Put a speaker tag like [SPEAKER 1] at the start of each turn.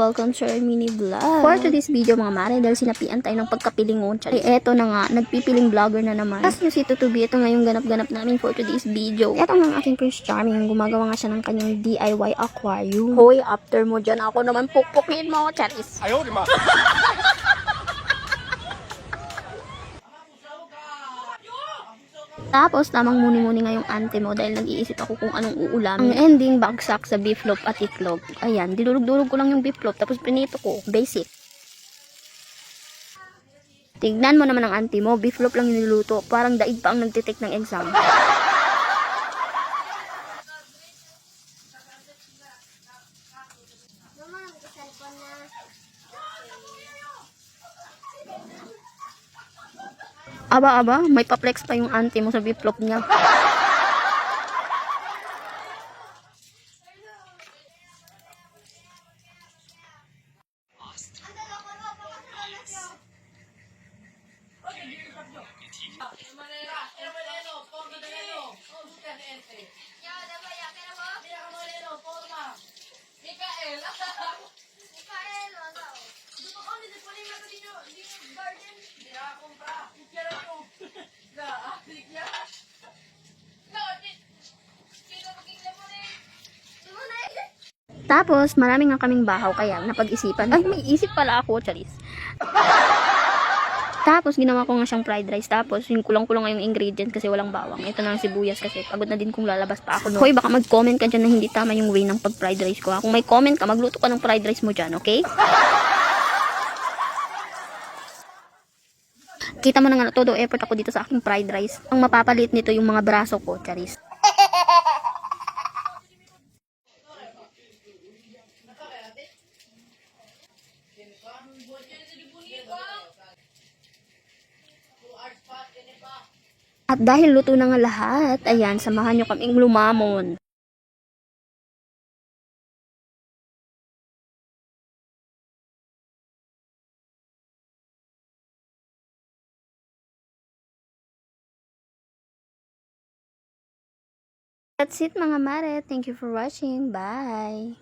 [SPEAKER 1] welcome to our mini vlog. For today's video mga mare, dahil sinapian tayo ng pagkapilingon. Eto na nga, nagpipiling vlogger na naman. As you see to be, ito nga yung ganap-ganap namin for today's video. Ito nga ang aking Prince Charming, gumagawa nga siya ng kanyang DIY aquarium. Hoy, after mo dyan, ako naman pukpukin mo, Charis. Ayaw, di ma. Tapos, tamang muni-muni nga yung ante mo dahil nag-iisip ako kung anong uulamin. Ang ending, bagsak sa beef loaf at itlog. Ayan, dilurog-durog ko lang yung beef loaf tapos pinito ko. Basic. Tignan mo naman ang ante mo, beef loaf lang yung niluluto. Parang daig pa ang nagtitake ng exam. Aba, may pa-flex pa yung ante mo sa beef loaf niya. Tapos, marami nga kaming bahaw kaya napag-isipan. Ay, may isip pala ako, Charis. Tapos, ginawa ko nga siyang fried rice. Tapos, yung kulang-kulang nga yung ingredients kasi walang bawang. Ito na ang sibuyas kasi pagod na din kung lalabas pa ako. No? Hoy, baka mag-comment ka dyan na hindi tama yung way ng pag-fried rice ko. Ha? Kung may comment ka, magluto ka ng fried rice mo dyan, okay? Kita mo na nga na todo effort ako dito sa aking fried rice. Ang mapapalit nito yung mga braso ko, Charis. At dahil luto na nga lahat, ayan, samahan nyo kaming lumamon. That's it mga mare. Thank you for watching. Bye!